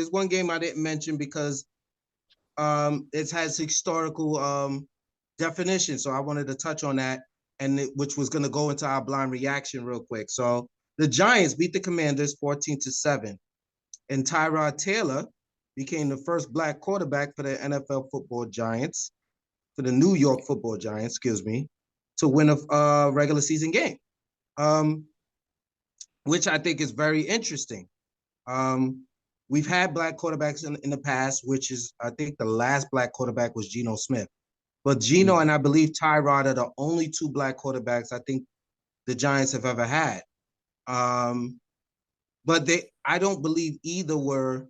there's one game I didn't mention because it has historical definition. So I wanted to touch on that, which was going to go into our blind reaction real quick. So the Giants beat the Commanders 14-7, and Tyrod Taylor became the first black quarterback for the NFL Football Giants, for the New York Football Giants, excuse me, to win a regular season game, which I think is very interesting. We've had black quarterbacks in the past, which is, I think the last black quarterback was Geno Smith. But Geno and I believe Tyrod are the only two black quarterbacks I think the Giants have ever had. But I don't believe either were,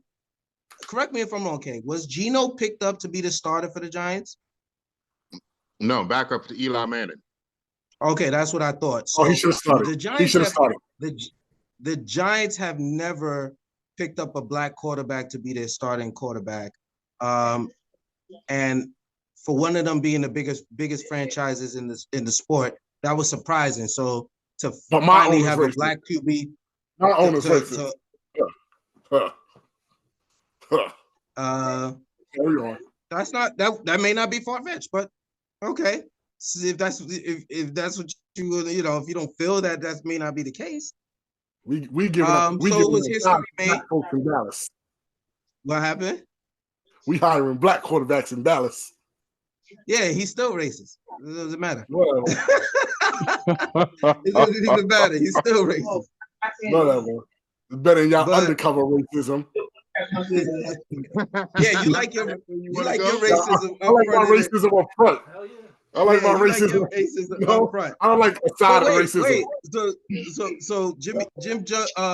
correct me if I'm wrong, okay, was Geno picked up to be the starter for the Giants? No, back up to Eli Manning. Okay, that's what I thought. So he should have started. He should have started. The Giants have never picked up a black quarterback to be their starting quarterback. And for one of them being the biggest franchises in the sport, that was surprising. So to finally have a black QB. My owner's racist. Carry on. That's not that may not be far-fetched, but okay. So if that's what you know, if you don't feel that may not be the case. We give up. So it was history made. Folks in Dallas. What happened? We hiring black quarterbacks in Dallas. Yeah, he's still racist. It doesn't matter. Whatever. It doesn't even matter. He's still racist. Whatever. It's better than y'all undercover racism. Yeah, you like your racism. I like my racism up front. I like my racism. Up front. I don't like a side of racism. Wait. So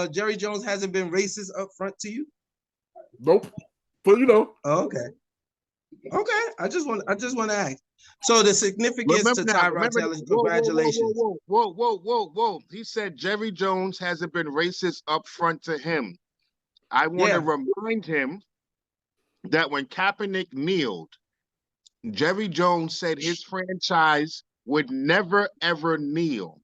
Jerry Jones hasn't been racist up front to you? Nope. But you know. Oh, okay. Okay. I just want to ask. So the significance to Tyrod Taylor, congratulations. Whoa. He said Jerry Jones hasn't been racist up front to him. I want to remind him that when Kaepernick kneeled, Jerry Jones said his franchise would never, ever kneel.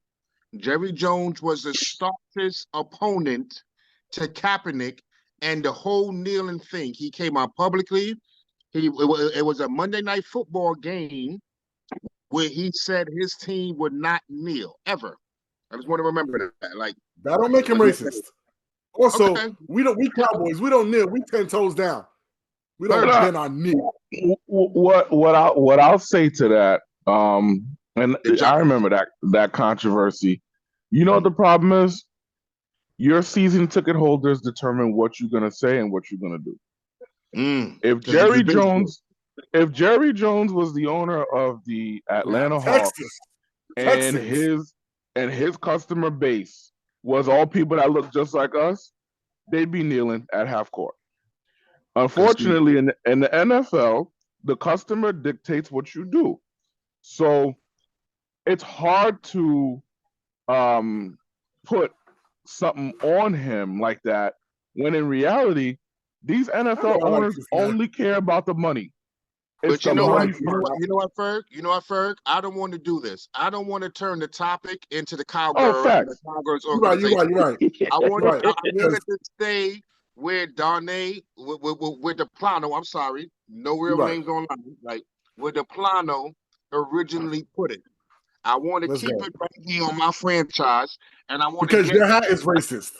Jerry Jones was the starkest opponent to Kaepernick and the whole kneeling thing. He came out publicly. It was a Monday Night Football game where he said his team would not kneel, ever. I just want to remember that. Like, that don't make him racist. Also, we Cowboys, we don't kneel. We 10 toes down. We don't bend our knee. What I'll say to that, and I remember that controversy. You know what the problem is? Your season ticket holders determine what you're gonna say and what you're gonna do. If Jerry Jones was the owner of the Atlanta Hawks, and his customer base was all people that look just like us, they'd be kneeling at half court. Unfortunately, in the NFL, the customer dictates what you do. So it's hard to put something on him like that when in reality, these NFL owners only care about the money. But you know what, Ferg? I don't want to do this. I don't want to turn the topic into the Cowgirls. You're right. I want to stay where Darnay, with the Plano, I'm sorry, no real names online, like where the Plano originally put it. I want to keep it right here on my franchise, and I want because your hat is racist.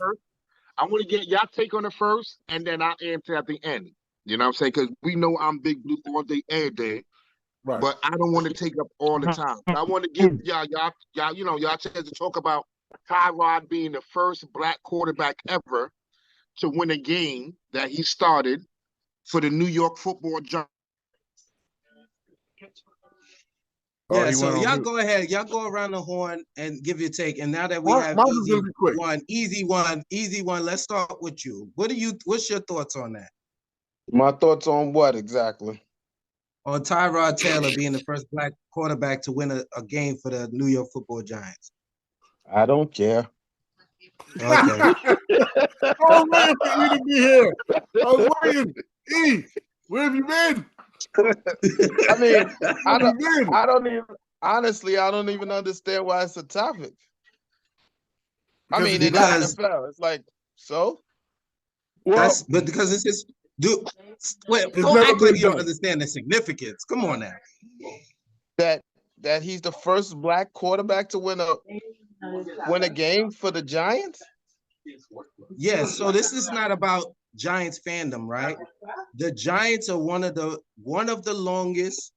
I want to get y'all take on it first, and then I'll answer at the end. You know what I'm saying? Because we know I'm Big Blue all day, every day. Right. But I don't want to take up all the time. I want to give y'all chance to talk about Tyrod being the first black quarterback ever to win a game that he started for the New York Football Giants. Yeah, so y'all go ahead. Y'all go around the horn and give your take. And now that we have easy one, let's start with you. What's your thoughts on that? My thoughts on what exactly? On Tyrod Taylor being the first black quarterback to win a game for the New York Football Giants. I don't care. Okay. Oh, man, for you to be here. I was waiting. E, where have you been? I mean, I don't even honestly, I don't even understand why it's a topic. I mean, in the NFL, it's like, so? Well, but because Don't act like you don't understand the significance. Come on now. That he's the first black quarterback to win a game for the Giants? Yes, so this is not about Giants fandom, right? The Giants are one of the longest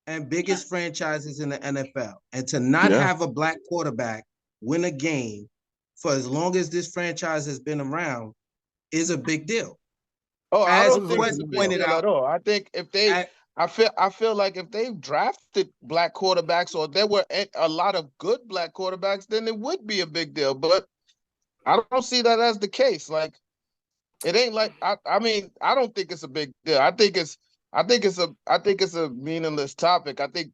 and biggest franchises in the NFL. And to not have a black quarterback win a game for as long as this franchise has been around is a big deal. Oh, I don't think it's a big deal at all. I think if they I feel like if they drafted black quarterbacks or there were a lot of good black quarterbacks, then it would be a big deal. But I don't see that as the case. Like, it ain't like I mean, I don't think it's a big deal. I think it's a meaningless topic. I think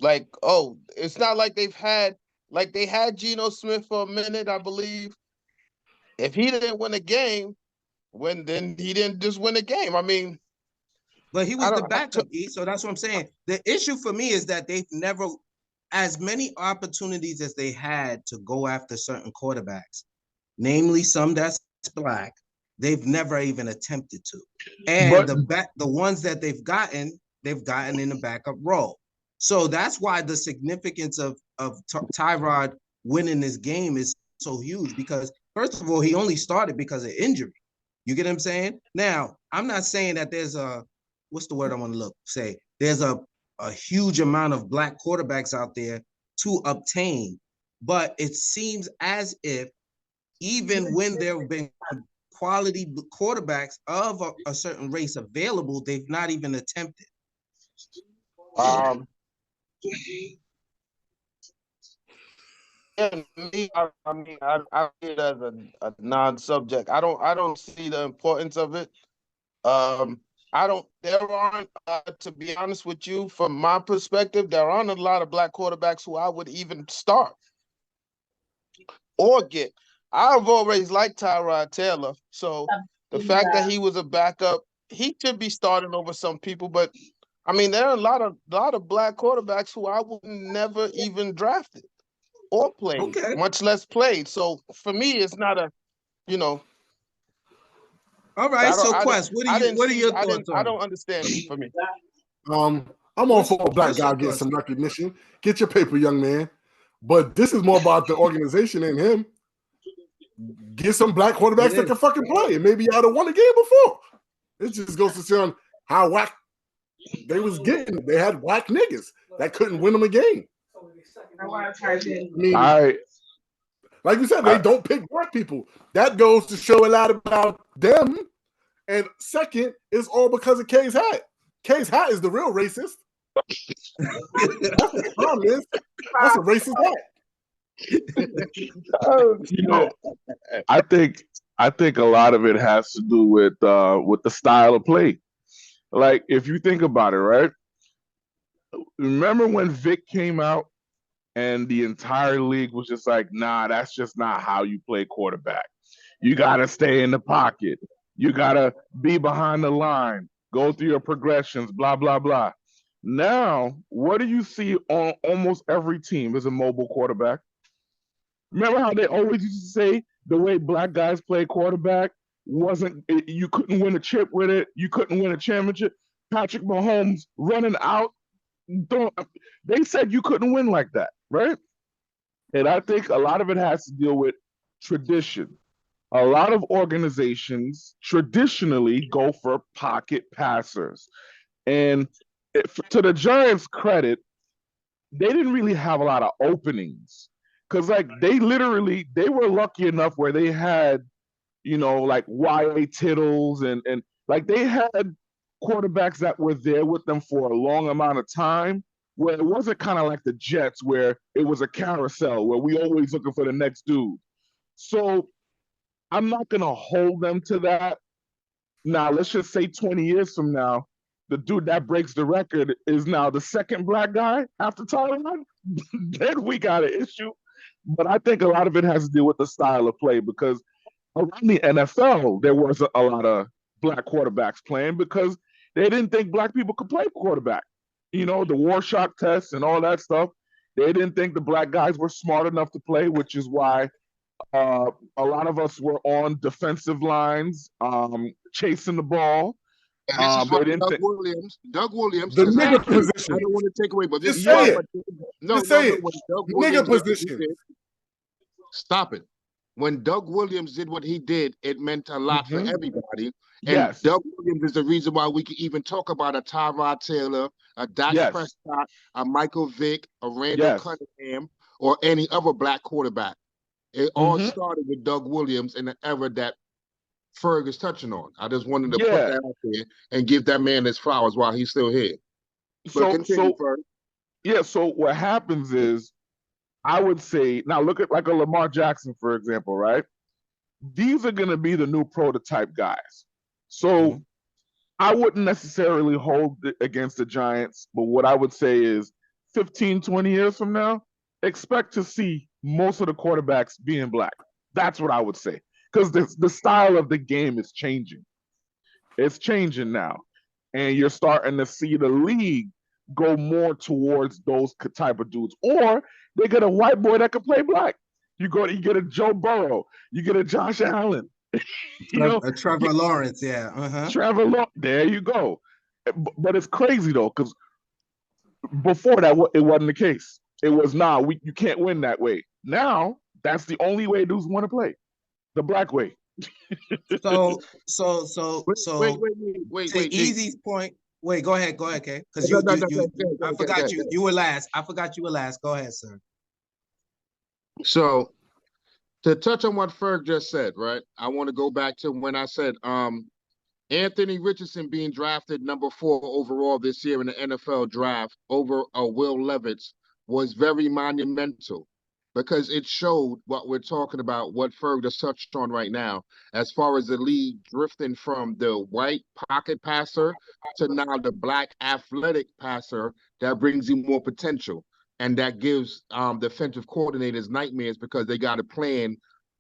like, it's not like they had Geno Smith for a minute, I believe. If he didn't win a game, then he didn't just win a game. I mean, but he was the backup, so that's what I'm saying. The issue for me is that they've never, as many opportunities as they had to go after certain quarterbacks, namely some that's black, they've never even attempted to. And the ones that they've gotten in the backup role. So that's why the significance of Tyrod winning this game is so huge, because first of all, he only started because of injury. You get what I'm saying? Now, I'm not saying that there's what's the word I want to say? There's a huge amount of black quarterbacks out there to obtain, but it seems as if even when there have been quality quarterbacks of a certain race available, they've not even attempted. I mean, I see it as a non-subject. I don't see the importance of it. There aren't, to be honest with you, from my perspective, there aren't a lot of black quarterbacks who I would even start or get. I've always liked Tyrod Taylor, so the fact that he was a backup, he should be starting over some people. But I mean, there are a lot of black quarterbacks who I would never even drafted or played, much less played. So for me, it's not a, All right, so Quest, what are your thoughts on? I don't understand it for me. I'm all for a black guy getting some recognition. Get your paper, young man. But this is more about the organization and him. Get some black quarterbacks that can fucking play, and maybe y'all have won a game before. It just goes to show how whack they was getting. They had whack niggas that couldn't win them a game. I mean, like you said, they don't pick black people. That goes to show a lot about them. And second, it's all because of K's hat. K's hat is the real racist. That's the problem is. That's a racist hat. I think a lot of it has to do with the style of play. Like, if you think about it, right? Remember when Vic came out and the entire league was just like, nah, that's just not how you play quarterback. You gotta stay in the pocket. You gotta be behind the line, go through your progressions, blah, blah, blah. Now, what do you see on almost every team is a mobile quarterback? Remember how they always used to say the way black guys play quarterback you couldn't win a chip with it, you couldn't win a championship. Patrick Mahomes running out, they said you couldn't win like that, right? And I think a lot of it has to deal with tradition. A lot of organizations traditionally go for pocket passers. And to the Giants' credit, they didn't really have a lot of openings. Because, like, they were lucky enough where they had, like Y.A. Tittles and like they had quarterbacks that were there with them for a long amount of time, where it wasn't kind of like the Jets where it was a carousel where we always looking for the next dude. So I'm not going to hold them to that. Now, let's just say 20 years from now, the dude that breaks the record is now the second black guy after Tyrod. Then we got an issue. But I think a lot of it has to do with the style of play, because around the NFL, there was a lot of black quarterbacks playing because they didn't think black people could play quarterback. The Rorschach test and all that stuff. They didn't think the black guys were smart enough to play, which is why A lot of us were on defensive lines, chasing the ball. And this is what Doug Williams, the nigga position. I don't want to take away, but just say it. No, just say it. Nigga position. Stop it. When Doug Williams did what he did, it meant a lot for everybody. And yes. Doug Williams is the reason why we can even talk about a Tyrod Taylor, a Dak Prescott, a Michael Vick, a Randall Cunningham, or any other black quarterback. It all started with Doug Williams in the era that Ferg is touching on. I just wanted to put that out there and give that man his flowers while he's still here. So what happens is, I would say, now look at like a Lamar Jackson, for example, right? These are going to be the new prototype guys. So I wouldn't necessarily hold it against the Giants, but what I would say is 15, 20 years from now, expect to see most of the quarterbacks being black. That's what I would say. Because the style of the game is changing. It's changing now. And you're starting to see the league go more towards those type of dudes. Or they get a white boy that can play black. You get a Joe Burrow. You get a Josh Allen. A Trevor Lawrence, Trevor Lawrence, there you go. But it's crazy, though, because before that, it wasn't the case. It was, you can't win that way. Now, that's the only way dudes want to play. The black way. So wait. Easy's point. Wait, go ahead, Kay. Because I forgot you. You were last. I forgot you were last. Go ahead, sir. So, to touch on what Ferg just said, right? I want to go back to when I said Anthony Richardson being drafted number 4 overall this year in the NFL draft over Will Levis was very monumental, because it showed what we're talking about, what Ferg just touched on right now, as far as the league drifting from the white pocket passer to now the black athletic passer that brings you more potential. And that gives defensive coordinators nightmares, because they got a plan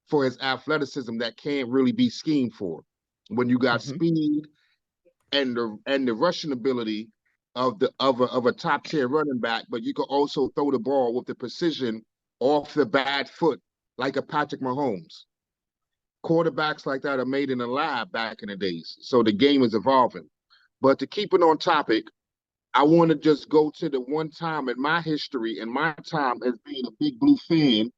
for his athleticism that can't really be schemed for. When you got speed and the rushing ability of a top tier running back, but you can also throw the ball with the precision off the bad foot, like a Patrick Mahomes. Quarterbacks like that are made in the lab back in the days. So the game is evolving. But to keep it on topic, I want to just go to the one time in my history, in my time as being a Big Blue fan,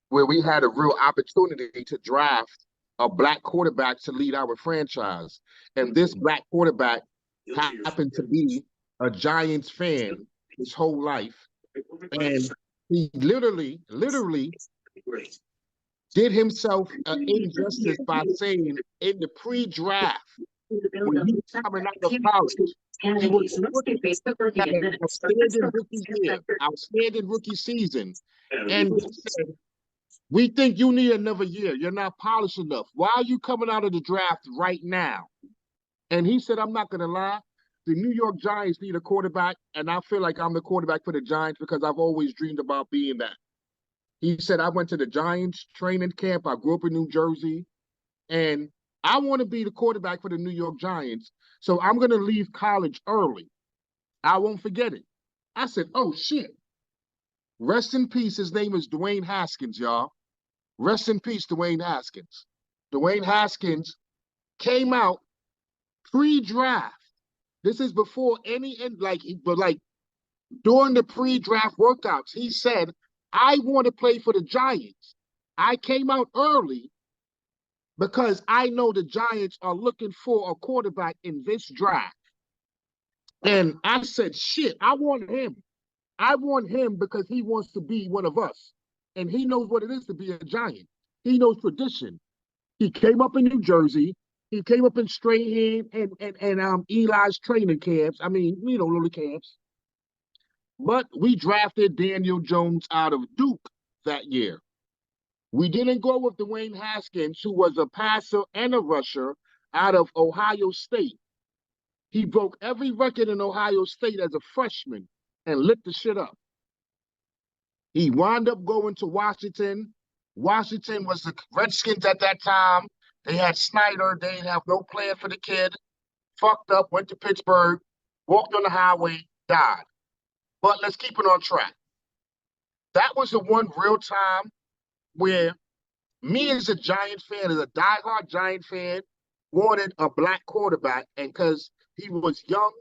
where we had a real opportunity to draft a black quarterback to lead our franchise. And this black quarterback happened to be a Giants fan his whole life. And he literally did himself an injustice by saying in the pre-draft, when he was coming out of college, he was outstanding rookie season. And he said, we think you need another year. You're not polished enough. Why are you coming out of the draft right now? And he said, I'm not going to lie. The New York Giants need a quarterback, and I feel like I'm the quarterback for the Giants because I've always dreamed about being that. He said, I went to the Giants training camp. I grew up in New Jersey, and I want to be the quarterback for the New York Giants, so I'm going to leave college early. I won't forget it. I said, oh, shit. Rest in peace. His name is Dwayne Haskins, y'all. Rest in peace, Dwayne Haskins. Dwayne Haskins came out pre-draft. This is before but during the pre-draft workouts, he said, I want to play for the Giants. I came out early because I know the Giants are looking for a quarterback in this draft. And I said, shit, I want him. I want him because he wants to be one of us. And he knows what it is to be a Giant. He knows tradition. He came up in New Jersey. He came up in Strahan and Eli's training camps. I mean, little camps. But we drafted Daniel Jones out of Duke that year. We didn't go with Dwayne Haskins, who was a passer and a rusher out of Ohio State. He broke every record in Ohio State as a freshman and lit the shit up. He wound up going to Washington. Washington was the Redskins at that time. They had Snyder. They didn't have no plan for the kid. Fucked up, went to Pittsburgh, walked on the highway, died. But let's keep it on track. That was the one real time where me as a Giant fan, as a diehard Giant fan, wanted a black quarterback, and because he was young,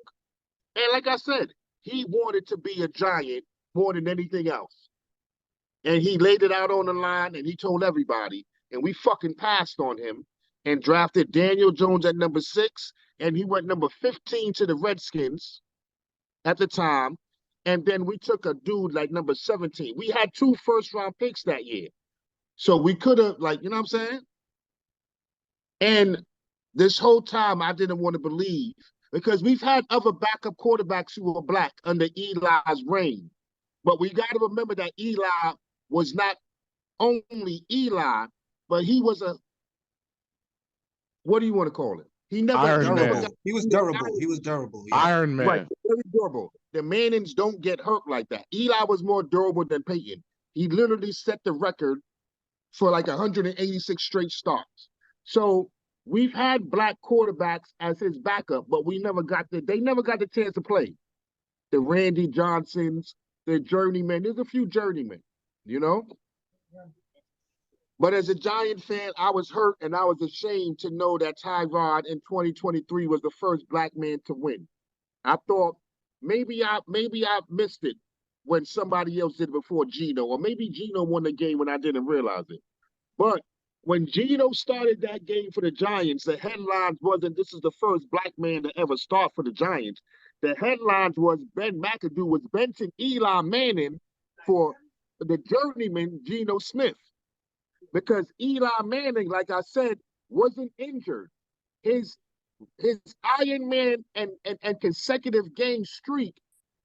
and like I said, he wanted to be a Giant more than anything else. And he laid it out on the line, and he told everybody, and we fucking passed on him and drafted Daniel Jones at number 6, and he went number 15 to the Redskins at the time. And then we took a dude like number 17. We had 2 first-round picks that year. So we could have, like, you know what I'm saying? And this whole time, I didn't want to believe, because we've had other backup quarterbacks who were black under Eli's reign. But we got to remember that Eli was not only Eli, but he was a, what do you want to call it? He never, Iron Man. He was durable. He was durable. Yeah. Iron Man. Right, very durable. The Mannings don't get hurt like that. Eli was more durable than Peyton. He literally set the record for like 186 straight starts. So we've had black quarterbacks as his backup, but they never got the chance to play. The Randy Johnsons, the journeymen. There's a few journeymen, you know? But as a Giant fan, I was hurt and I was ashamed to know that Tyrod in 2023 was the first black man to win. I thought maybe I missed it when somebody else did it before Geno, or maybe Geno won the game when I didn't realize it. But when Geno started that game for the Giants, the headlines wasn't, this is the first black man to ever start for the Giants. The headlines was Ben McAdoo was benching Eli Manning for the journeyman Geno Smith. Because Eli Manning, like I said, wasn't injured. His Iron Man and consecutive game streak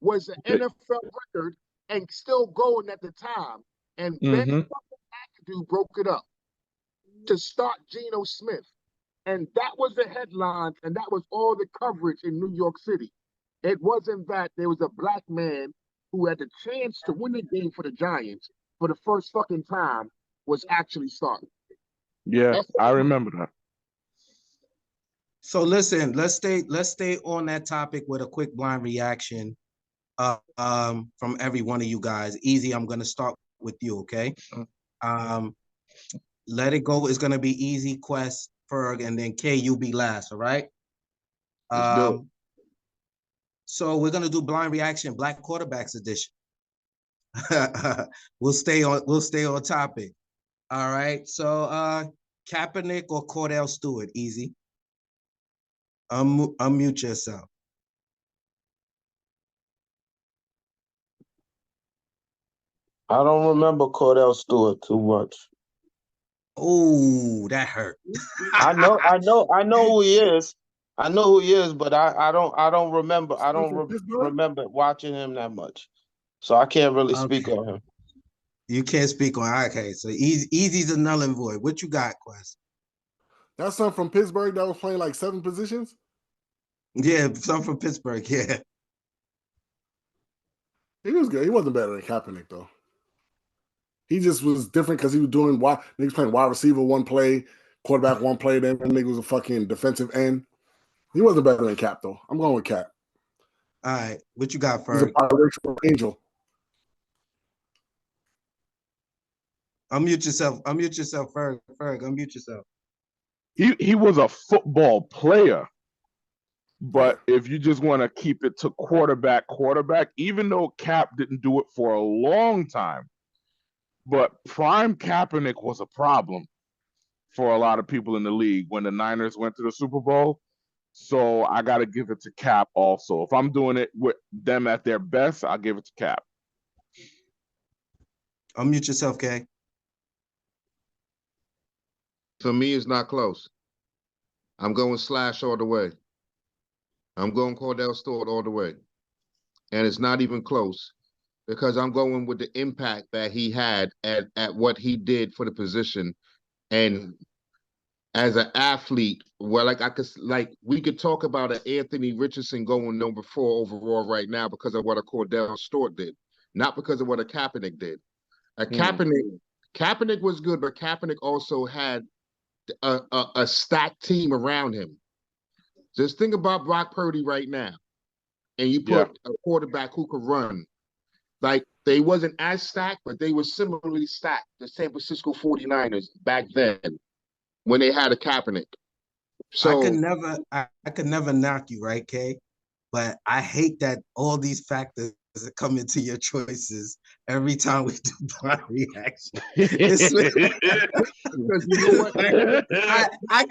was an NFL record and still going at the time. And Ben McAdoo broke it up to start Geno Smith. And that was the headlines, and that was all the coverage in New York City. It wasn't that there was a black man who had the chance to win the game for the Giants for the first fucking time was actually starting. Yeah, I remember that. So listen, let's stay on that topic with a quick blind reaction from every one of you guys. Easy, I'm gonna start with you, okay? Let It Go is gonna be Easy, Quest, Ferg, and then K, you be last, all right? So we're gonna do blind reaction, Black Quarterbacks edition. We'll stay on topic. All right. So Kaepernick or Cordell Stewart, Easy. Unmute yourself. I don't remember Cordell Stewart too much. Oh, that hurt. I know who he is. I know who he is, but I don't remember. I don't remember watching him that much, so I can't really speak on him. You can't speak on. Okay, so Easy's a null and void. What you got, Quest? That's some from Pittsburgh that was playing like 7 positions. Yeah, some from Pittsburgh. Yeah, he was good. He wasn't better than Kaepernick though. He just was different because he was doing he was playing wide receiver one play, quarterback one play. Then nigga was a fucking defensive end. He wasn't better than Cap though. I'm going with Cap. All right, what you got, Ferg? He's a biracial angel. Unmute yourself, Ferg. Unmute yourself. He was a football player, but if you just want to keep it to quarterback, even though Cap didn't do it for a long time, but prime Kaepernick was a problem for a lot of people in the league when the Niners went to the Super Bowl. So I got to give it to Cap also. If I'm doing it with them at their best, I'll give it to Cap. Unmute yourself, Kay. For me, it's not close. I'm going Slash all the way. I'm going Cordell Stewart all the way. And it's not even close because I'm going with the impact that he had at what he did for the position. And as an athlete, well, we could talk about an Anthony Richardson going number 4 overall right now because of what a Cordell Stewart did, not because of what a Kaepernick did. Kaepernick was good, but Kaepernick also had a stacked team around him. Just think about Brock Purdy right now, and you put a quarterback who could run. Like they wasn't as stacked, but they were similarly stacked. The San Francisco 49ers back then when they had a Kaepernick. So I could never knock you, right, Kay? But I hate that all these factors that come into your choices every time we do blind reaction. I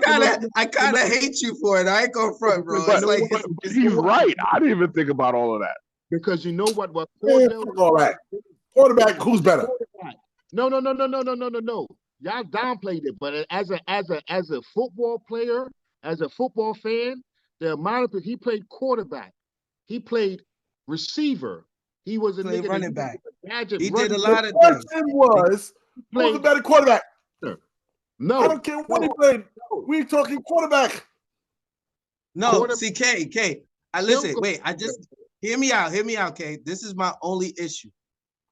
kind of hate you for it. I ain't gonna front, bro. But, he's right. I didn't even think about all of that. Because you know what all right. Quarterback, who's better? No. Y'all downplayed it, but as a football player, as a football fan, the amount of he played quarterback, he played receiver, he was a nigga running back. He did a lot of things. The question who's a better quarterback? No, I don't care what he played. We're talking quarterback. No, see, K. Hear me out, K. This is my only issue.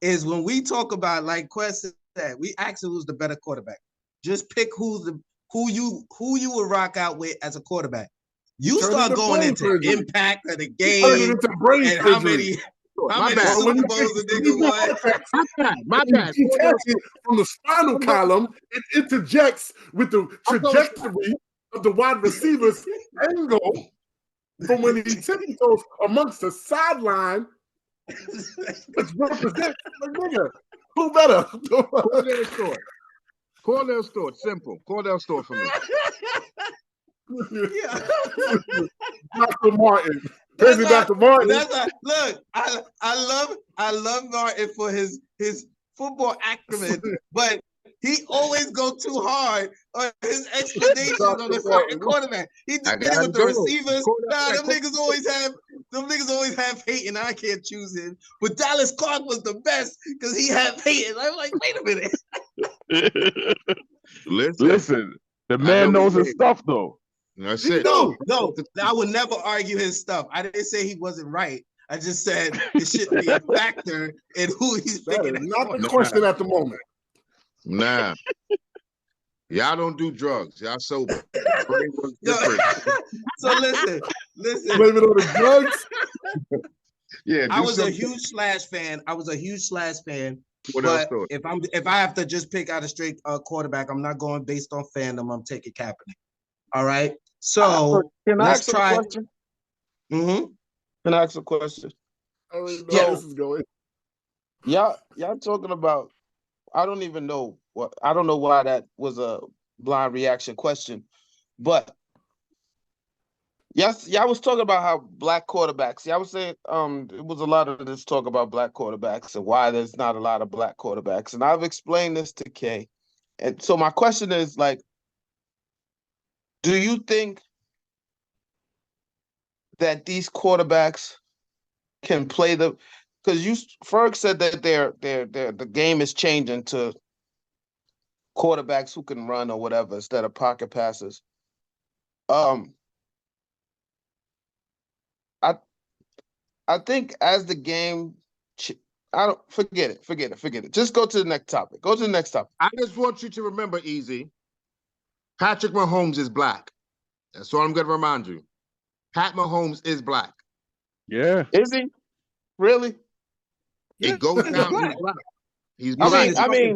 Is when we talk about, like Quest said, we ask who's the better quarterback. Just pick who you would rock out with as a quarterback. You start going into impact of the game and how many Super Bowls a nigga won. My bad. He takes it from the spinal column and interjects with the trajectory of the wide receiver's angle from when he tiptoes amongst the sideline, which represents the nigga. Who better? Cordell Stewart. Simple. Cordell Stewart for me. Dr. Martin. Crazy Dr. Martin. Look, I love Martin for his football acumen, but he always go too them explanations on the fucking quarterback. He did it with the receivers. Them niggas always have Peyton. I can't choose him. But Dallas Clark was the best because he had Peyton. I'm like, wait a minute. Listen, the man knows his stuff though. That's it. No, I would never argue his stuff. I didn't say he wasn't right. I just said it should be a factor in who he's picking. Not the question at the moment. Nah. Y'all don't do drugs. Y'all sober. So listen. Blame it on the drugs? Yeah. I was a huge Slash fan. But if I have to just pick out a straight quarterback, I'm not going based on fandom. I'm taking Kaepernick. All right. So let's try. Can I ask a question? I already know how this is going. Y'all talking about, I don't know why that was a blind reaction question, but yes, y'all was talking about how black quarterbacks, y'all was saying it was a lot of this talk about black quarterbacks and why there's not a lot of black quarterbacks. And I've explained this to Kay. And so my question is, like, do you think that these quarterbacks can play because Ferg said that the game is changing to quarterbacks who can run or whatever instead of pocket passes. I think as the game, I don't forget it. Just go to the next topic. I just want you to remember, Easy. Patrick Mahomes is black. That's all I'm going to remind you. Pat Mahomes is black. Yeah. Is he? Really? It goes down. He's black. I mean,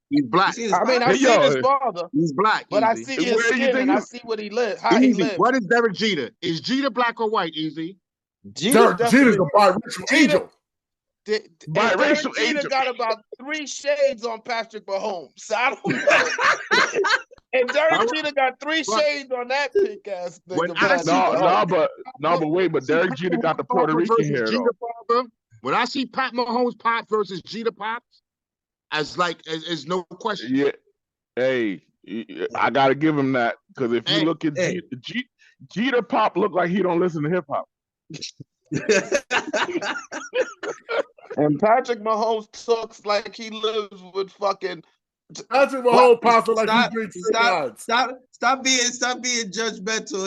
he's black. I've seen his father. He's black. But I see his skin and I see what he lives. How Easy. He lives. What is Derek Jeter? Is Jeter black or white, Easy? Derek Jeter's a biracial angel. Derek Jeter got about 3 shades on Patrick Mahomes. I don't know. And Derek Jeter got 3 shades on that pink ass nigga. But wait, Derek Jeter got the Puerto Rican hair though. When I see Pat Mahomes pop versus Jeter pops, as no question. Yeah. Hey, I gotta give him that because if you look at Jeter pop, look like he don't listen to hip hop. And Patrick Mahomes talks like he lives with fucking. Patrick Mahomes pops like he drinks Stop being judgmental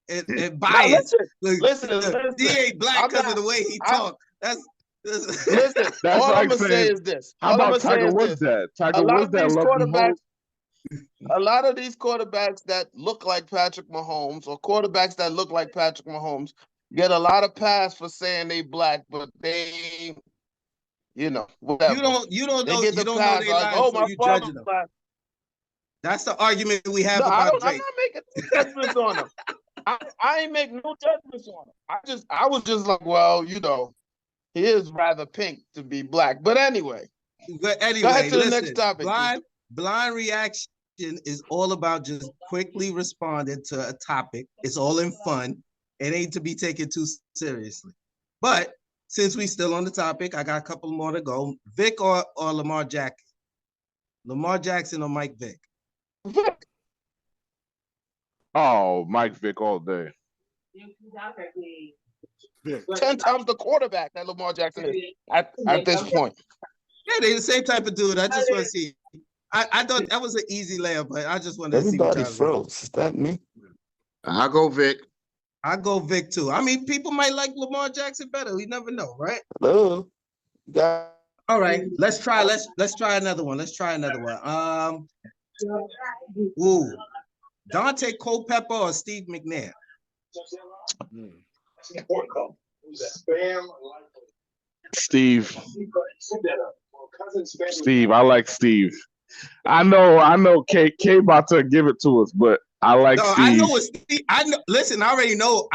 and biased. Listen. He ain't black because of the way he talks. Listen. All I'm gonna say is this. How about Tiger Woods' dad? Tiger Woods' dad a lot of these quarterbacks that look like Patrick Mahomes or quarterbacks that look like Patrick Mahomes get a lot of pass for saying they black, but they you know, whatever. You don't they know. get You the don't pass, know they like, lying, oh, so my you father's judging them. black. That's the argument we have No, about Drake. I'm not making judgments on him. I ain't making no judgments on him. I was just like, well, you know, he is rather pink to be black. But anyway. Go ahead to the next topic. Blind reaction is all about just quickly responding to a topic. It's all in fun. It ain't to be taken too seriously. But since we still on the topic, I got a couple more to go. Vic or Lamar Jackson? Lamar Jackson or Mike Vick? Vic. Oh, Mike Vick all day. 10 times the quarterback that Lamar Jackson is at this point. Yeah, they're the same type of dude. I just want to see. I thought that was an easy layup, but I just wanted to see. Everybody froze. Is that me? I'll go Vic. I go Vic too. I mean, people might like Lamar Jackson better. We never know, right? Hello. All right, let's try another one. Dante Culpepper or Steve McNair? Steve. I like Steve. I know K about to give it to us, but I like Steve. I know it's Steve. Listen, I already know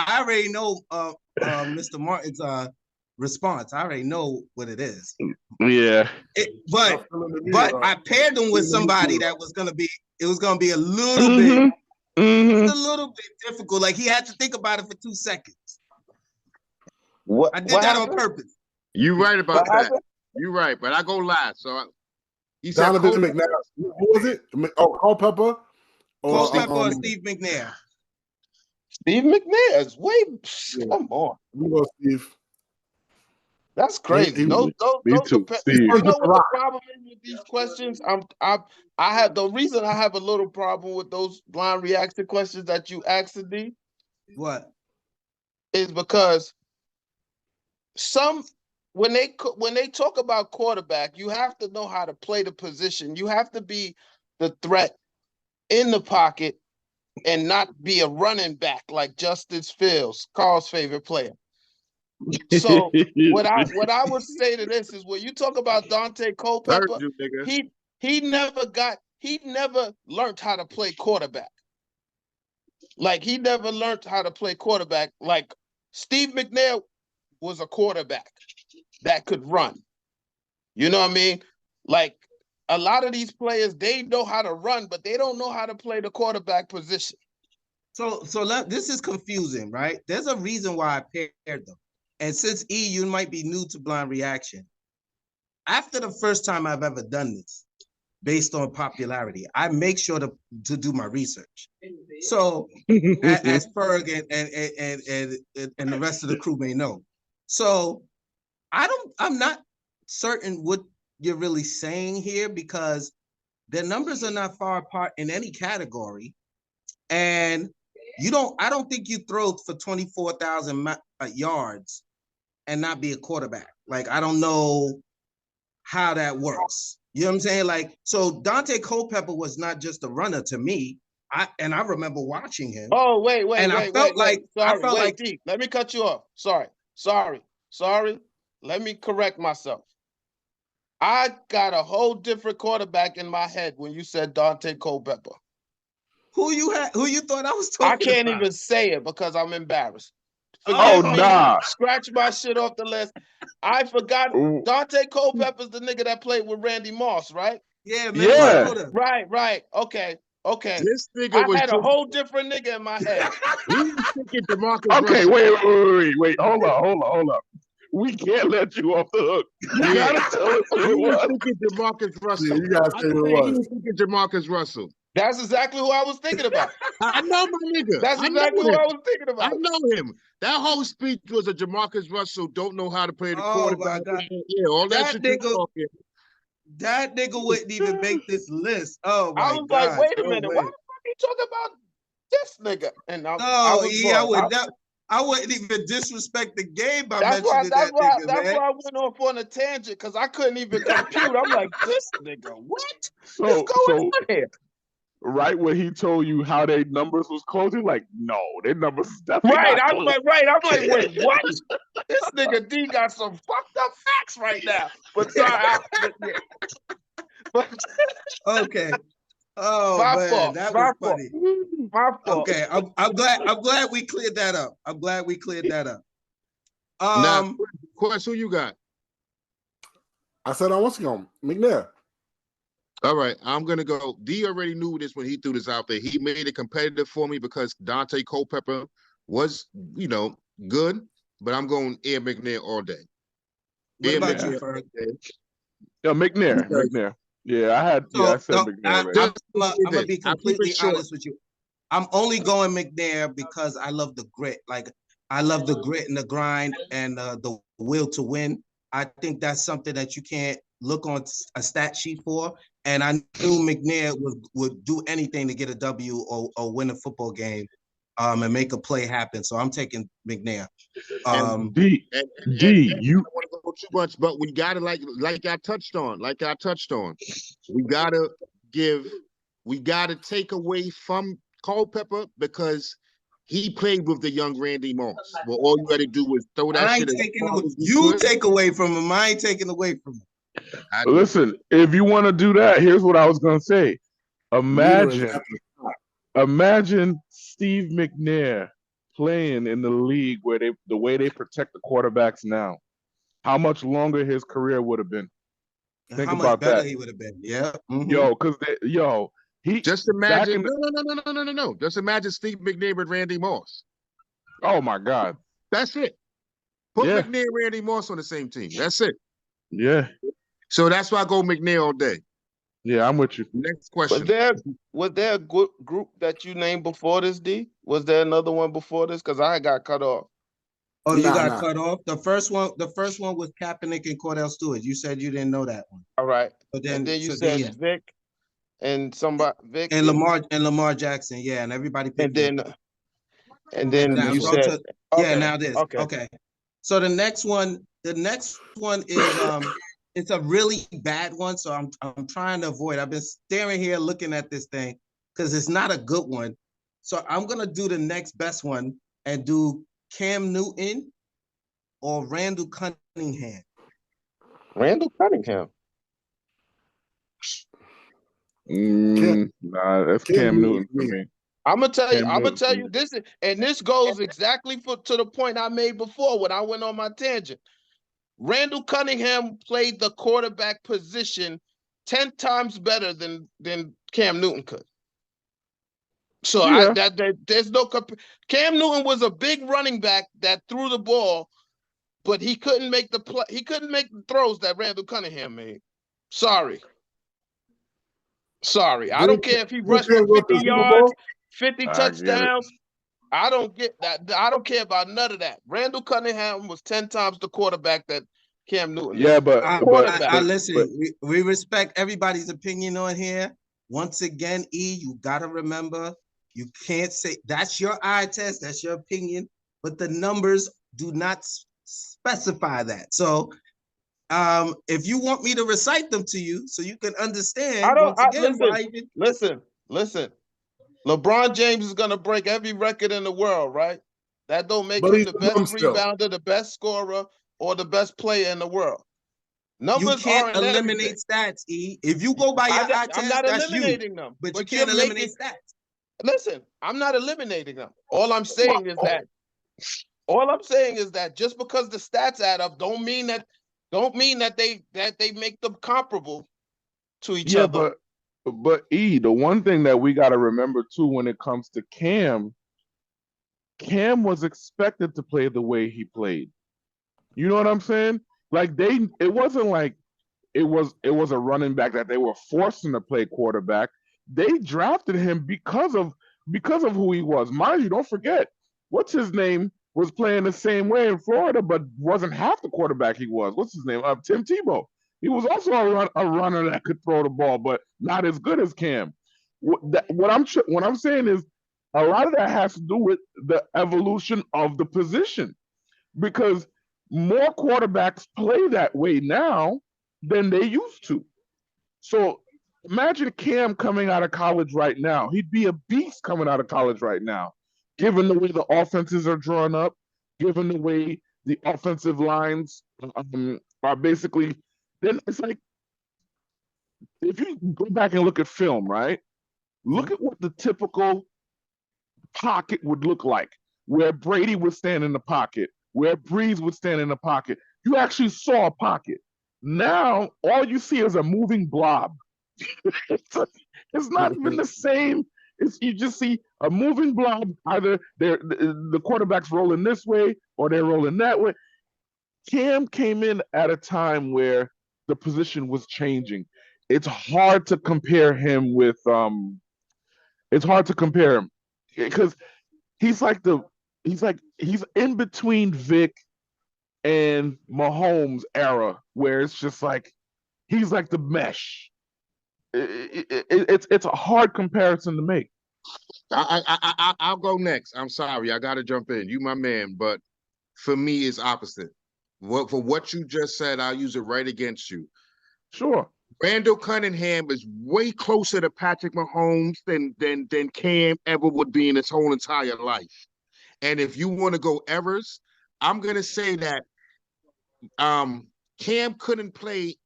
Mr. Martin's response. I already know what it is. Yeah. But I paired them with somebody that was gonna be a little bit a little bit difficult. Like he had to think about it for 2 seconds. I did that on purpose. You right about that. You're right, but I go last. So he said Donovan McNabb. Who was it? Oh, Culpepper or Steve McNair. Steve McNair is way. Come on. You go, Steve. That's crazy. Me too. Steve. You know what the problem is with these questions? I have the reason I have a little problem with those blind reaction questions that you asked, D. What? Is because when they talk about quarterback, you have to know how to play the position. You have to be the threat in the pocket and not be a running back like Justice Fields, Carl's favorite player. So what I would say to this is when you talk about Dante Culpepper, he never learned how to play quarterback. Like he never learned how to play quarterback. Like Steve McNair was a quarterback that could run. You know what I mean? Like a lot of these players, they know how to run, but they don't know how to play the quarterback position. So this is confusing, right? There's a reason why I paired them. And since you might be new to blind reaction, after the first time I've ever done this, based on popularity, I make sure to do my research. So as Ferg and the rest of the crew may know. So I'm not certain what you're really saying here because their numbers are not far apart in any category. And I don't think you throw for 24,000 yards and not be a quarterback. Like, I don't know how that works. You know what I'm saying? Like, so Dante Culpepper was not just a runner to me. I remember watching him. Oh, wait. I felt like let me cut you off. Sorry. Let me correct myself. I got a whole different quarterback in my head when you said Dante Culpepper. Who you thought I was talking about? I can't even say it because I'm embarrassed. Scratch my shit off the list. I forgot Dante Culpepper's the nigga that played with Randy Moss, right? Yeah, man. Yeah. Right. Okay. This nigga had a whole different nigga in my head. Okay, wait. Hold up. We can't let you off the hook. You gotta tell us who it was. Jamarcus Russell. Yeah, you gotta say who it was. Jamarcus Russell. That's exactly who I was thinking about. I know my nigga. That's exactly who I was thinking about. I know him. That whole speech was a Jamarcus Russell don't know how to play the quarterback. Yeah, all that shit talking. That nigga wouldn't even make this list. Oh my God. I was like, wait a minute. Why the fuck you talking about this nigga? And I wouldn't even disrespect the game by mentioning that nigga, That's why I went off on a tangent because I couldn't even compute. I'm like, this nigga, what is going on here? right when he told you how their numbers was closing, like, no, their numbers is definitely Right, not I'm close. like, wait, what? This nigga D got some fucked up facts right now. But sorry, Okay. Oh my man, fault. that My was fault. funny. My fault. Okay, I'm glad we cleared that up. I'm glad we cleared that up. Now, Quest, who you got? I said I want to go McNair. All right, I'm gonna go. D already knew this when he threw this out there. He made it competitive for me because Dante Culpepper was, good, but I'm going Air McNair all day. What Air about McNair you, Ferg? Yeah, McNair. Yeah, I said McNair already. I'm gonna be I'll keep it completely short. honest with you. I'm only going McNair because I love the grit. Like I love the grit and the grind and the will to win. I think that's something that you can't look on a stat sheet for. And I knew McNair would do anything to get a W or win a football game, and make a play happen. So I'm taking McNair. D, I want to go too much, but we gotta like I touched on, we gotta take away from Culpepper because he played with the young Randy Moss. Well, all you gotta do is throw that shit. Take away from him. I ain't taking away from him. Listen, if you want to do that, here's what I was gonna say. Imagine Steve McNair playing in the league where the way they protect the quarterbacks now. How much longer his career would have been? Think how about much better that. he would have been. Yeah. Mm-hmm. He just imagine. No. Just imagine Steve McNair with Randy Moss. Oh my God. That's it. Put McNair and Randy Moss on the same team. That's it. Yeah. So that's why I go McNair all day. Yeah, I'm with you. Next question. Was there a good group that you named before this, D? Was there another one before this? Because I got cut off. Oh, you got cut off? The first one was Kaepernick and Cordell Stewart. You said you didn't know that one. All right. But then you said Vic and Vic and Lamar Jackson, yeah, and everybody picked and then you said now this. Okay. So the next one is it's a really bad one. So I'm trying to avoid. I've been staring here looking at this thing because it's not a good one. So I'm gonna do the next best one and do Cam Newton or Randall Cunningham. Randall Cunningham. Nah, that's Cam Newton for me. I'm gonna tell you this, and this goes exactly to the point I made before when I went on my tangent. Randall Cunningham played the quarterback position 10 times better than Cam Newton could. So there's no Cam Newton was a big running back that threw the ball, but he couldn't make the play. He couldn't make the throws that Randall Cunningham made. Sorry. I don't care if he rushed for 50 yards, 50 touchdowns. I don't get that. I don't care about none of that. Randall Cunningham was 10 times the quarterback that Cam Newton. Yeah, but listen, we respect everybody's opinion on here. Once again, E, you gotta remember, you can't say that's your eye test, that's your opinion, but the numbers do not specify that. So if you want me to recite them to you so you can understand, listen. LeBron James is gonna break every record in the world, right? That don't make him the best rebounder, the best scorer, or the best player in the world. Numbers you can't eliminate stats, E. If you go by your eye test, I'm not eliminating them. But you can't eliminate stats. Listen, I'm not eliminating them. All I'm saying is that just because the stats add up don't mean that they make them comparable to each other. But E, the one thing that we got to remember too when it comes to Cam was expected to play the way he played. You know what I'm saying? Like it wasn't like it was a running back that they were forcing to play quarterback. They drafted him because of who he was. Mind you, don't forget, what's his name was playing the same way in Florida, but wasn't half the quarterback he was. What's his name? Tim Tebow. He was also a runner that could throw the ball, but not as good as Cam. What I'm saying is a lot of that has to do with the evolution of the position, because more quarterbacks play that way now than they used to. So Imagine Cam coming out of college right now. He'd be a beast coming out of college right now, given the way the offenses are drawn up, given the way the offensive lines are basically. Then it's like, if you go back and look at film, right? Look at what the typical pocket would look like, where Brady would stand in the pocket, where Breeze would stand in the pocket. You actually saw a pocket. Now, all you see is a moving blob. It's not even the same. You just see a moving blob. Either the quarterback's rolling this way or they're rolling that way. Cam came in at a time where the position was changing. It's hard to compare him with it's hard to compare him because he's in between Vic and Mahomes era, where it's just like he's like the mesh. It's a hard comparison to make. I'll go next. I'm sorry, I got to jump in. You my man, but for me, it's opposite. For what you just said, I'll use it right against you. Sure. Randall Cunningham is way closer to Patrick Mahomes than Cam ever would be in his whole entire life. And if you want to go Evers, I'm gonna say that Cam couldn't play.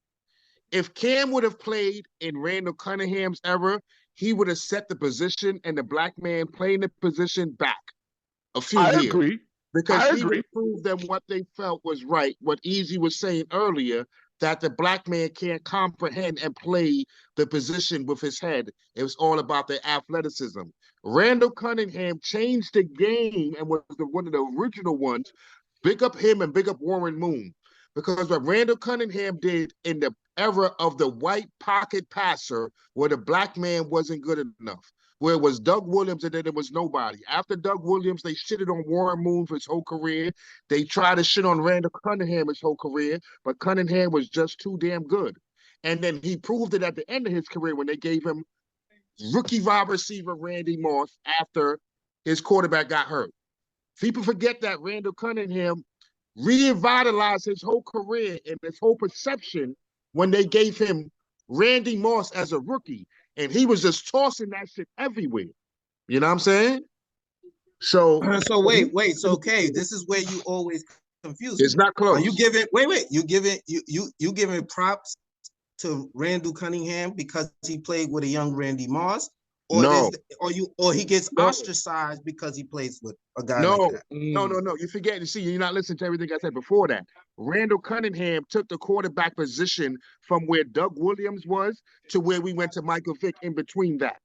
If Cam would have played in Randall Cunningham's era, he would have set the position and the black man playing the position back a few years. I agree. Because he would prove them what they felt was right. What Easy was saying earlier, that the black man can't comprehend and play the position with his head. It was all about the athleticism. Randall Cunningham changed the game and was one of the original ones. Big up him and big up Warren Moon. Because what Randall Cunningham did in the era of the white pocket passer, where the black man wasn't good enough, where it was Doug Williams and then there was nobody. After Doug Williams, they shitted on Warren Moon for his whole career. They tried to shit on Randall Cunningham his whole career, but Cunningham was just too damn good. And then he proved it at the end of his career when they gave him rookie wide receiver Randy Moss after his quarterback got hurt. People forget that Randall Cunningham revitalized his whole career and his whole perception when they gave him Randy Moss as a rookie. And he was just tossing that shit everywhere. You know what I'm saying? So wait. So okay, this is where you always confuse. It's not close. Are you giving you giving props to Randall Cunningham because he played with a young Randy Moss? Or no. Or he gets ostracized because he plays with a guy like that? No. You forget to see, you're not listening to everything I said before that. Randall Cunningham took the quarterback position from where Doug Williams was to where we went to Michael Vick in between that.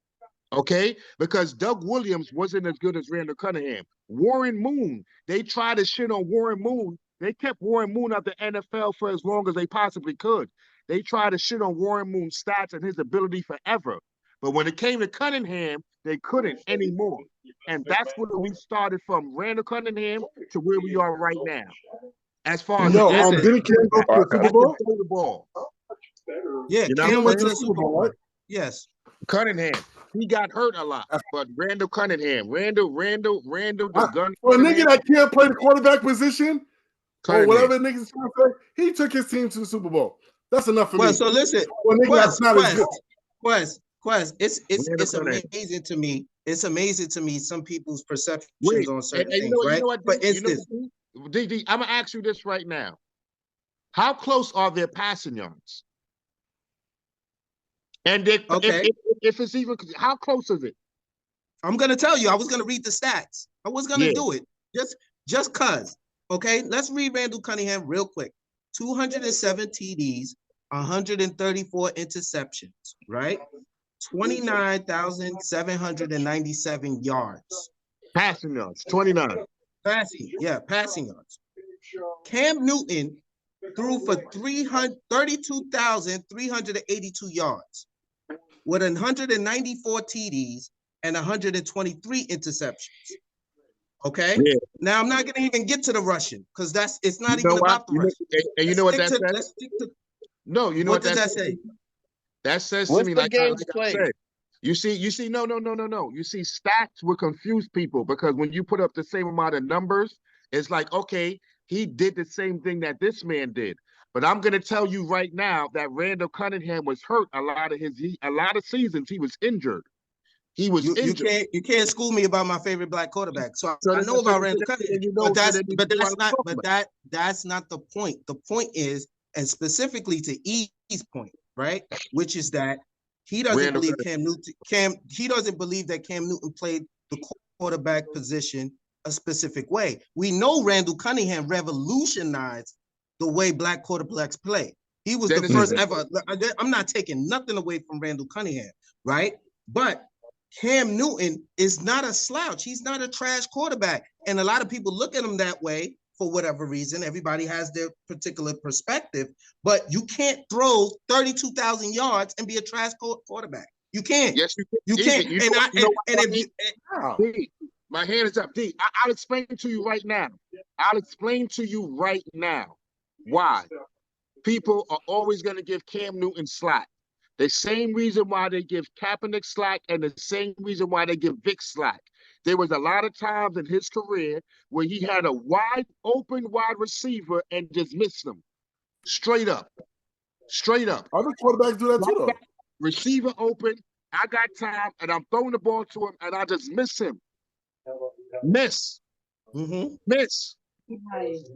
Okay? Because Doug Williams wasn't as good as Randall Cunningham. Warren Moon, they tried to shit on Warren Moon. They kept Warren Moon out the NFL for as long as they possibly could. They tried to shit on Warren Moon's stats and his ability forever. But when it came to Cunningham, they couldn't anymore. And that's where we started from Randall Cunningham to where we are right now. As far as didn't Cam go to the Super Bowl? Yeah, Cam went to the Super Bowl, right? Yes. Cunningham. He got hurt a lot. But Randall Cunningham. Randall, the gun. For a nigga that can't play the quarterback position, or whatever niggas trying to say, he took his team to the Super Bowl. That's enough for me. Well, so listen, Quest, it's amazing to me. It's amazing to me some people's perceptions on certain things, right? For instance, DD, I'm gonna ask you this right now. How close are their passing yards? And if it's even, how close is it? I'm gonna tell you. I was gonna read the stats. I was gonna do it just cause. Okay, let's read Randall Cunningham real quick. 207 TDs, 134 interceptions, right? 29,797 yards. Passing yards, 29. Passing yards. Cam Newton threw for 32,382 yards with 194 TDs and 123 interceptions. Okay. Yeah. Now I'm not gonna even get to the rushing because it's not even about the rushing. And you know what that says? No, you know what that say? That says to me, like I said, you see, no. You see, stats will confuse people because when you put up the same amount of numbers, it's like, okay, he did the same thing that this man did. But I'm going to tell you right now that Randall Cunningham was hurt a lot of seasons. He was injured. He was injured. You can't school me about my favorite black quarterback. So I know about Randall Cunningham, but that's not the point. The point is, and specifically to E's point, right? Which is that he doesn't believe he doesn't believe that Cam Newton played the quarterback position a specific way. We know Randall Cunningham revolutionized the way black quarterbacks play. He was the first ever. I'm not taking nothing away from Randall Cunningham, right? But Cam Newton is not a slouch. He's not a trash quarterback. And a lot of people look at him that way for whatever reason. Everybody has their particular perspective, but you can't throw 32,000 yards and be a trash quarterback. You can't. Yes, you can't. My hand is up, D. I'll explain to you right now. Why people are always going to give Cam Newton slack. The same reason why they give Kaepernick slack and the same reason why they give Vic slack. There was a lot of times in his career where he had a wide open wide receiver and just missed them. Straight up. Other quarterbacks do that too, though. Receiver open, I got time, and I'm throwing the ball to him, and I just miss him. Miss.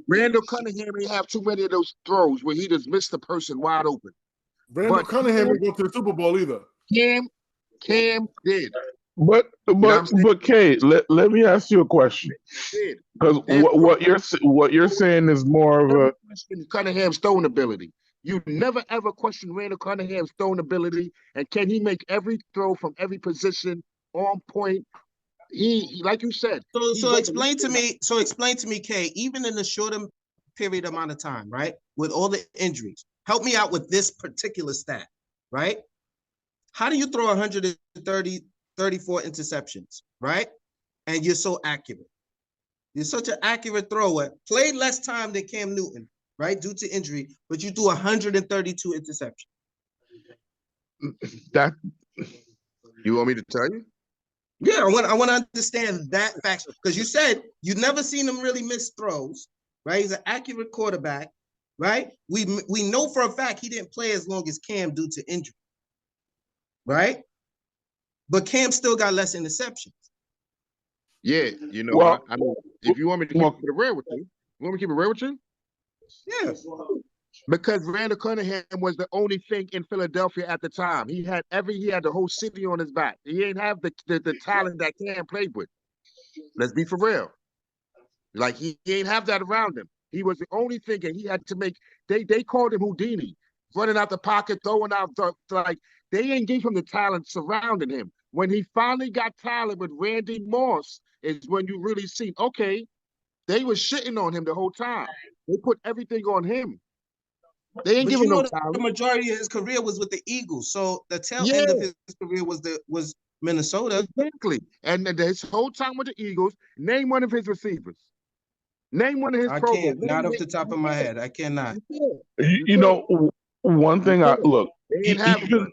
Randall Cunningham didn't have too many of those throws where he just missed the person wide open. Randall Cunningham didn't go to the Super Bowl either. Cam did. But Kate, let me ask you a question. Because what you're saying is more of a Cunningham's throwing ability. You never ever question Randall Cunningham's throwing ability, and can he make every throw from every position on point? He like you said. So explain to me, Kay, even in the shorter period amount of time, right? With all the injuries, help me out with this particular stat, right? How do you throw 34 interceptions, right? And you're so accurate. You're such an accurate thrower. Played less time than Cam Newton, right? Due to injury, but you threw 132 interceptions. That you want me to tell you? Yeah, I want to understand that fact because you said you never seen him really miss throws, right? He's an accurate quarterback, right? We know for a fact he didn't play as long as Cam due to injury, right? But Cam still got less interceptions. Yeah, you know what? I mean, if you want me to keep it real with you, Yes. Because Randall Cunningham was the only thing in Philadelphia at the time. He had the whole city on his back. He ain't have the talent that Cam played with. Let's be for real. Like he ain't have that around him. He was the only thing, and he had to make. They called him Houdini, running out the pocket, throwing out like they ain't gave him the talent surrounding him. When he finally got talent with Randy Moss, is when you really see. Okay, they were shitting on him the whole time. They put everything on him. They ain't giving no talent. The majority of his career was with the Eagles, so the tail end of his career was Minnesota. Exactly, and his whole time with the Eagles. Name one of his receivers. Name one of his. I can't. Not off the top of my head. I cannot. You know, one thing I look. They didn't have.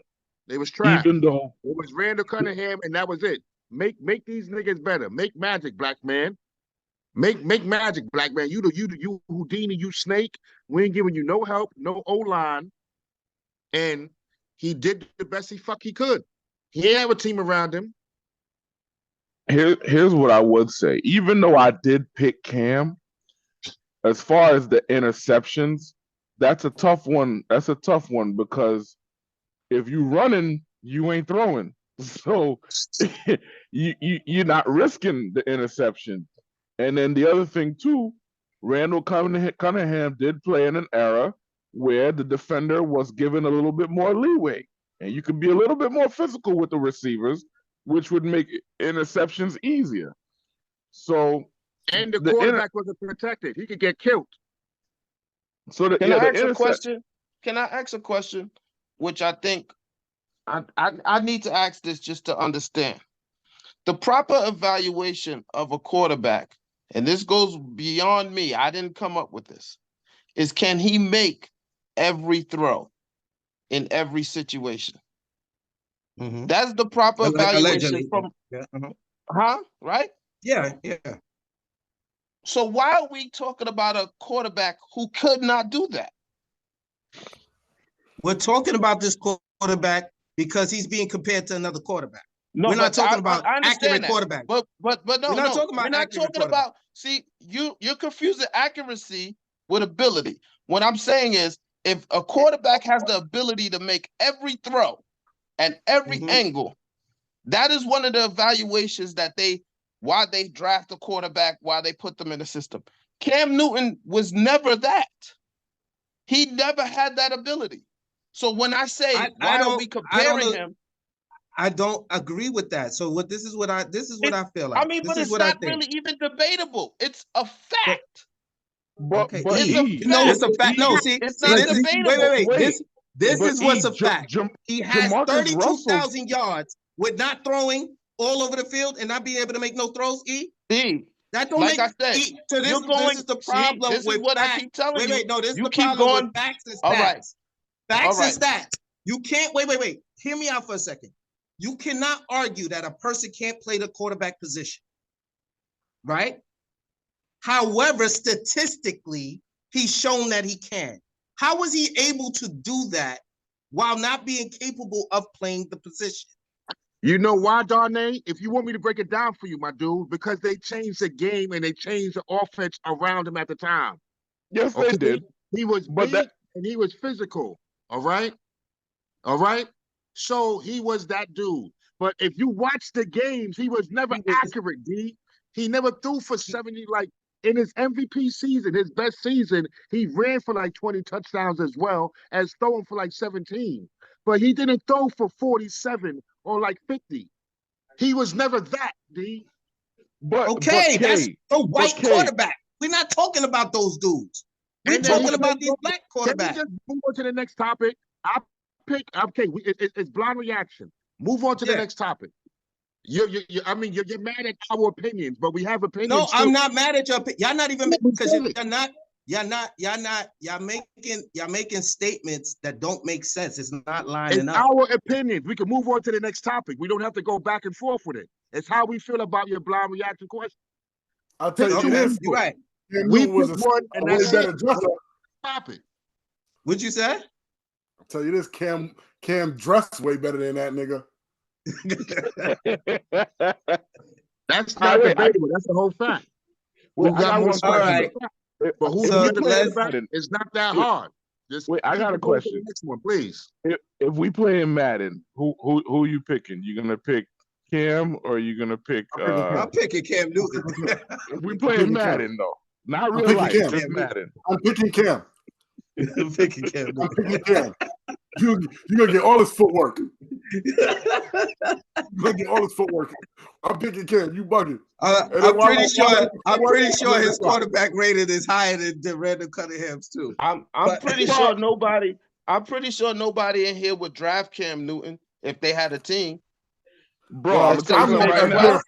They was trash. Even though it was Randall Cunningham, and that was it. Make these niggas better. Make magic, black man. Make magic, black man. You Houdini, you snake. We ain't giving you no help, no O-line. And he did the best he could. He didn't have a team around him. Here's what I would say. Even though I did pick Cam, as far as the interceptions, that's a tough one. That's a tough one because if you running, you ain't throwing. So you're not risking the interception. And then the other thing too, Randall Cunningham did play in an era where the defender was given a little bit more leeway, and you could be a little bit more physical with the receivers, which would make interceptions easier. So, and the quarterback wasn't protected; he could get killed. So, can I ask a question? Can I ask a question? Which I think I need to ask this just to understand the proper evaluation of a quarterback. And this goes beyond me. I didn't come up with this. Is can he make every throw in every situation? Mm-hmm. That's the proper evaluation from right? Yeah. So why are we talking about a quarterback who could not do that? We're talking about this quarterback because he's being compared to another quarterback. No, we're not talking about I accurate quarterback. But no, we're not talking about we're not talking about. See, you're confusing accuracy with ability. What I'm saying is, if a quarterback has the ability to make every throw and every angle, that is one of the evaluations that why they draft a quarterback, why they put them in the system. Cam Newton was never that. He never had that ability. So when I say why don't we comparing him, I don't agree with that. So this is what I feel like. I mean, but it's not really even debatable. It's a fact. But it's a fact. No, see, it's not debatable. Wait. This is what's a fact. He has 32,000 yards with not throwing all over the field and not being able to make no throws. That don't like make. I said, This is the problem this with is what facts. I keep telling you. No, this is you the keep problem going. with facts and stats. All right. Facts and stats. You can't wait. Hear me out for a second. You cannot argue that a person can't play the quarterback position, right? However, statistically, he's shown that he can. How was he able to do that while not being capable of playing the position? You know why, Darnay? If you want me to break it down for you, my dude, because they changed the game and they changed the offense around him at the time. Yes, they did. He was big and he was physical. All right. So he was that dude. But if you watch the games, he was never accurate, D. He never threw for 70. Like in his MVP season, his best season, he ran for like 20 touchdowns as well as throwing for like 17. But he didn't throw for 47 or like 50. He was never that, D. That's a white quarterback. We're not talking about those dudes. We're talking about these black quarterbacks. Can we just move on to the next topic? It's blind reaction. Move on to the next topic. You're mad at our opinions, but we have opinions. No, I'm not mad at your opinion. Y'all not even because y'all making statements that don't make sense. It's not lining up. Our opinions. We can move on to the next topic. We don't have to go back and forth with it. It's how we feel about your blind reaction question. I'll tell you this. You're right. We was one and that's better topic. What'd you say? I'll tell you this, Cam dressed way better than that nigga. That's not debatable. That's the whole fact. Well, all right. But who's it's not that hard. I got a question. Next one, please. If we play in Madden, who are you picking? You gonna pick Cam or are you gonna pick? I'm picking Cam Newton. If we play in Madden though, not real life, just Madden. I'm picking Cam. I'm picking Cam. You're gonna get all his footwork. I'm picking Cam. You bugging. I'm pretty sure his quarterback rating is higher than Randall Cunningham's too. I'm pretty sure nobody in here would draft Cam Newton if they had a team. Bro, I'm not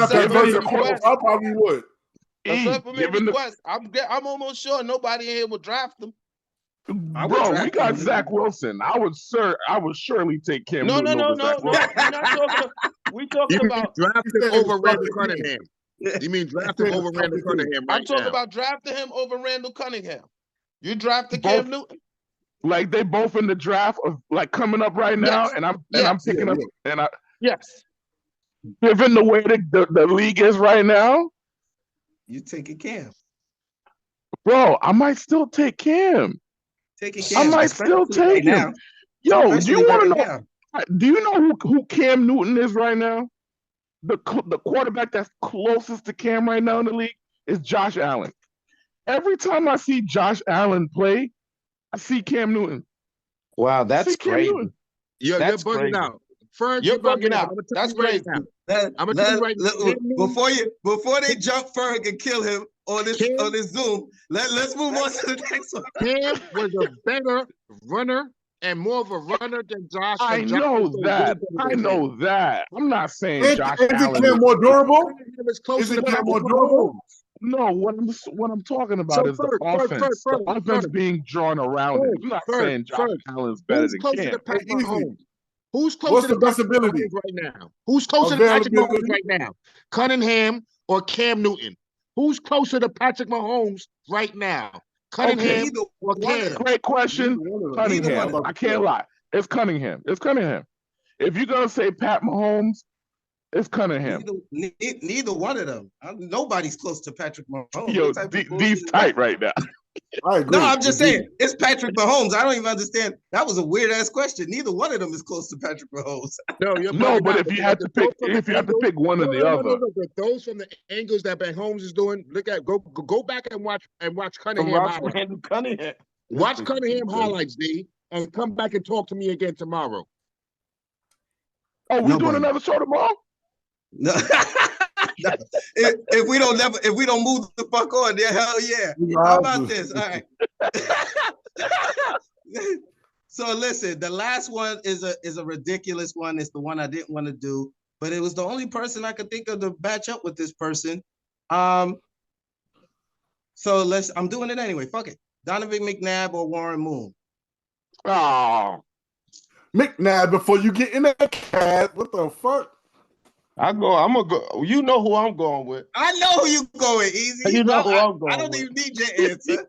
that person. I probably would. I'm almost sure nobody in here would draft him. Bro, we got Zach Wilson. I would surely take Cam Newton. No. We're talking about drafting over Randall Cunningham. You mean drafting over Randall Cunningham? I'm talking about drafting him over Randall Cunningham. You drafted Cam Newton. Like they both in the draft of like coming up right now, and I'm picking up and I given the way the league is right now, you taking Cam. Bro, I might still take Cam. I might still take him. Yo, do you want to know? Do you know who Cam Newton is right now? The quarterback that's closest to Cam right now in the league is Josh Allen. Every time I see Josh Allen play, I see Cam Newton. Wow, that's crazy. You're bugging out. Ferg, you're bugging out. That's crazy. I'm gonna tell you right now. Before they jump Ferg and kill him on this Zoom, let's move on to the next one. Cam was a better runner and more of a runner than Josh. I know that. I'm not saying Josh Is Allen Cam more durable? Is it Cam more durable? No, what I'm talking about is the offense. The offense being drawn around it. I'm not saying Josh Allen's better than Cam. Who's closer to Patrick Mahomes right now? Who's closer to Patrick Mahomes right now? Cunningham or Cam Newton? Who's closer to Patrick Mahomes right now? Cunningham or Cam? Great question. Cunningham. I can't lie. It's Cunningham. It's Cunningham. If you're gonna say Pat Mahomes, it's Cunningham. Neither one of them. Nobody's close to Patrick Mahomes. Yo, D's tight right now. I agree. No, I'm just saying it's Patrick Mahomes. I don't even understand. That was a weird ass question. Neither one of them is close to Patrick Mahomes. No, but if you had to pick, one or the other, but those from the angles that Mahomes is doing, go back and watch Cunningham. Watch Cunningham highlights, D, and come back and talk to me again tomorrow. Oh, we doing another show tomorrow? No. if we don't move the fuck on, then hell yeah. How about this? All right. So listen, the last one is a ridiculous one. It's the one I didn't want to do, but it was the only person I could think of to match up with this person. So I'm doing it anyway. Fuck it. Donovan McNabb or Warren Moon. Oh, McNabb, before you get in that cat, what the fuck? I'm gonna go. You know who I'm going with. I know who you going, Easy. You know who I'm going. I don't even need your answer.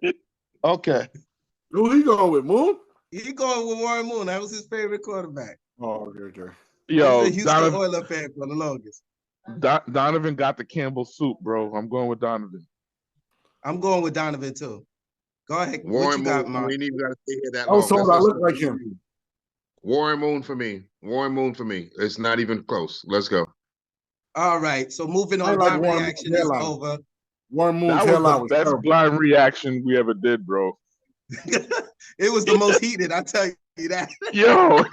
Okay. Who he going with, Moon? He going with Warren Moon. That was his favorite quarterback. Oh, okay. Yo, he's a Houston Oilers fan for the longest. Donovan got the Campbell soup, bro. I'm going with Donovan. I'm going with Donovan too. Go ahead. Warren what you got, Moon. Mark? We ain't even got to stay here that long. long. I look like him. Warren Moon for me. It's not even close. Let's go. All right. So moving on. Blind reaction is over. Warren Moon's that was the best blind reaction we ever did, bro. It was the most heated. I tell you that. Yo.